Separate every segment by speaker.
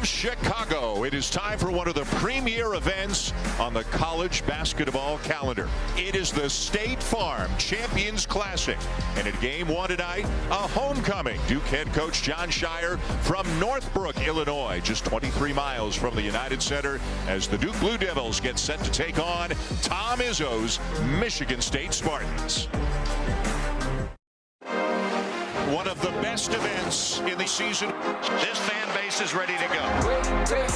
Speaker 1: Chicago. It is time for one of the premier events on the college basketball calendar. It is the State Farm Champions Classic. And in game one tonight, a homecoming. Duke head coach Jon Scheyer from Northbrook, Illinois, just 23 miles from the United Center, as the Duke Blue Devils get set to take on Tom Izzo's Michigan State Spartans. One of the best events in the season. This fan base is ready to go.
Speaker 2: Great,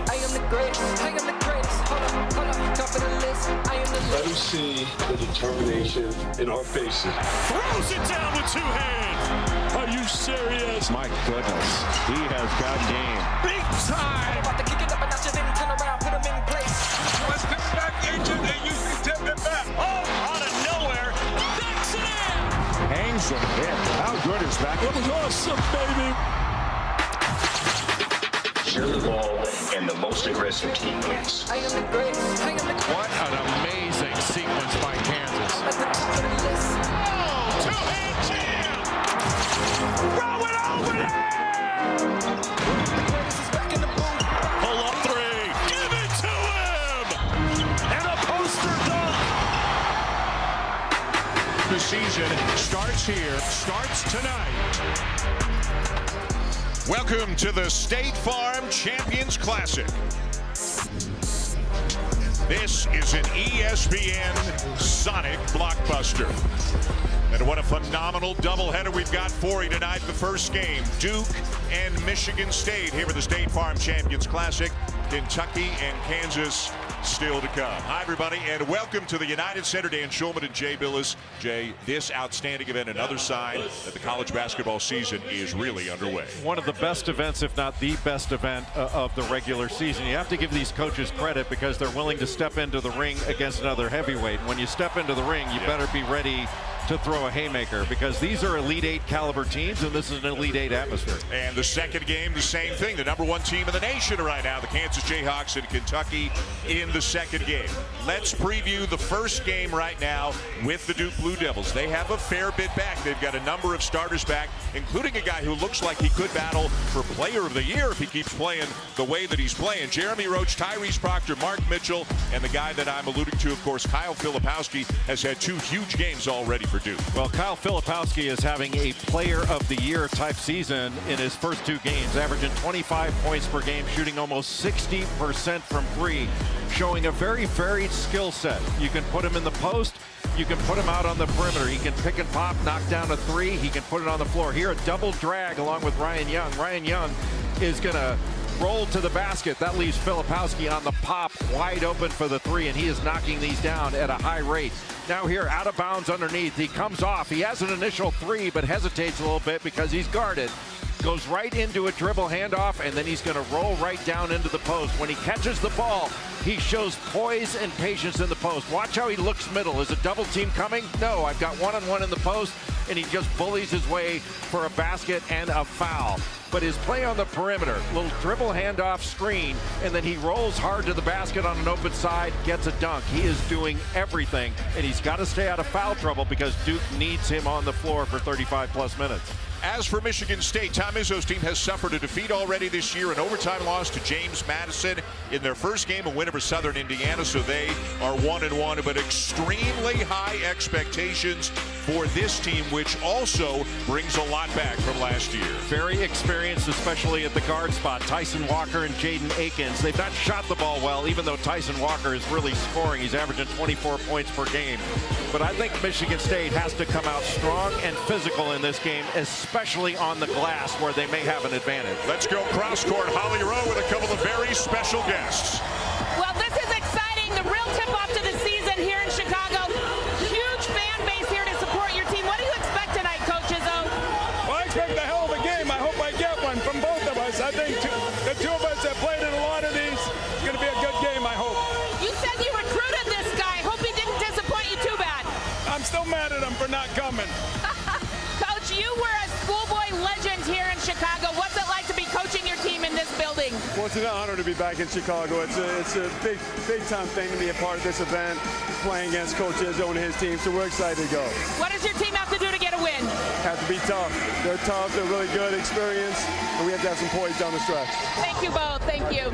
Speaker 2: I am the greatest. I am the greatest. Hold up, top of the list. I am the
Speaker 3: Let them see the determination in our faces.
Speaker 4: Throws it down with two hands. Are you serious?
Speaker 5: My goodness, he has got game.
Speaker 4: Big time.
Speaker 2: about to kick it up and notch it in, turn around, put him in place.
Speaker 3: Let's pick back agent and you can tip it back.
Speaker 4: Oh, out of nowhere. That's it.
Speaker 5: Hangs him in. How good is that?
Speaker 4: It was awesome, baby.
Speaker 6: Share the ball, and the most aggressive team wins.
Speaker 2: I am the greatest. I am the greatest.
Speaker 5: What an amazing sequence by Kansas.
Speaker 2: At the top of the list.
Speaker 4: Oh, two-hand jam. Throw it over there.
Speaker 2: Greatest is back in the booth.
Speaker 4: Pull up three. Give it to him. And a poster dunk.
Speaker 1: The season starts here, starts tonight. Welcome to the State Farm Champions Classic. This is an ESPN Sonic blockbuster. And what a phenomenal doubleheader we've got for you tonight. The first game, Duke and Michigan State here at the State Farm Champions Classic. Kentucky and Kansas still to come. Hi, everybody, and welcome to the United Center. Dan Schulman and Jay Billis. Jay, this outstanding event, another sign that the college basketball season is really underway.
Speaker 7: One of the best events, if not the best event of the regular season. You have to give these coaches credit because they're willing to step into the ring against another heavyweight. When you step into the ring, you better be ready to throw a haymaker, because these are Elite Eight caliber teams, and this is an Elite Eight atmosphere.
Speaker 1: And the second game, the same thing. The number one team in the nation right now, the Kansas Jayhawks and Kentucky in the second game. Let's preview the first game right now with the Duke Blue Devils. They have a fair bit back. They've got a number of starters back, including a guy who looks like he could battle for Player of the Year if he keeps playing the way that he's playing. Jeremy Roach, Tyrese Proctor, Mark Mitchell, and the guy that I'm alluding to, of course, Kyle Filipowski, has had two huge games already for Duke.
Speaker 7: Well, Kyle Filipowski is having a Player of the Year type season in his first two games, averaging 25 points per game, shooting almost 60% from three, showing a very varied skill set. You can put him in the post, you can put him out on the perimeter. He can pick and pop, knock down a three, he can put it on the floor. Here, a double drag along with Ryan Young. Ryan Young is going to roll to the basket. That leaves Filipowski on the pop, wide open for the three, and he is knocking these down at a high rate. Now here, out of bounds underneath. He comes off. He has an initial three, but hesitates a little bit because he's guarded. Goes right into a dribble handoff, and then he's going to roll right down into the post. When he catches the ball, he shows poise and patience in the post. Watch how he looks middle. Is a double team coming? No, I've got one-on-one in the post, and he just bullies his way for a basket and a foul. But his play on the perimeter, little dribble handoff screen, and then he rolls hard to the basket on an open side, gets a dunk. He is doing everything, and he's got to stay out of foul trouble because Duke needs him on the floor for 35-plus minutes.
Speaker 1: As for Michigan State, Tom Izzo's team has suffered a defeat already this year, an overtime loss to James Madison in their first game, a win over Southern Indiana, so they are 1-1, but extremely high expectations for this team, which also brings a lot back from last year.
Speaker 7: Very experienced, especially at the guard spot. Tyson Walker and Jaden Akins. They've not shot the ball well, even though Tyson Walker is really scoring. He's averaging 24 points per game. But I think Michigan State has to come out strong and physical in this game, especially on the glass where they may have an advantage.
Speaker 1: Let's go cross-court. Holly Rowe with a couple of very special guests.
Speaker 8: Well, this is exciting. The real tip-off to the season here in Chicago. Huge fan base here to support your team. What do you expect tonight, Coach Izzo?
Speaker 9: Well, I expect a hell of a game. I hope I get one from both of us. I think the two of us have played in a lot of these. It's going to be a good game, I hope.
Speaker 8: You said you recruited this guy. Hope he didn't disappoint you too bad.
Speaker 9: I'm still mad at him for not coming.
Speaker 8: Coach, you were a schoolboy legend here in Chicago. What's it like to be coaching your team in this building?
Speaker 9: Well, it's an honor to be back in Chicago. It's a big time thing to be a part of this event, playing against Coach Izzo and his team, so we're excited to go.
Speaker 8: What does your team have to do to get a win?
Speaker 9: Have to be tough. They're tough, they're really good, experience, and we have to have some poise down the stretch.
Speaker 8: Thank you both. Thank you.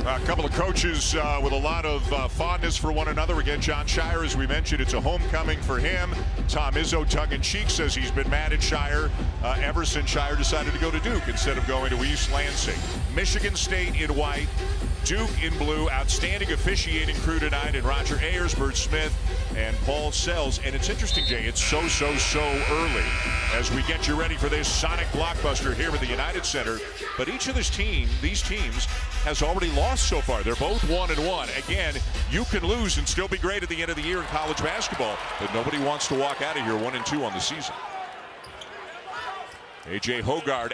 Speaker 1: A couple of coaches with a lot of fondness for one another. Again, John Shire, as we mentioned, it's a homecoming for him. Tom Izzo, tongue-in-cheek, says he's been mad at Shire ever since Shire decided to go to Duke instead of going to East Lansing. Michigan State in white, Duke in blue. Outstanding officiating crew tonight in Roger Ayers, Bert Smith, and Paul Sells. And it's interesting, Jay, it's so early as we get you ready for this Sonic blockbuster here at the United Center. But each of these teams has already lost so far. They're both 1-1. Again, you can lose and still be great at the end of the year in college basketball, but nobody wants to walk out of here 1-2 on the season. A.J. Hoggard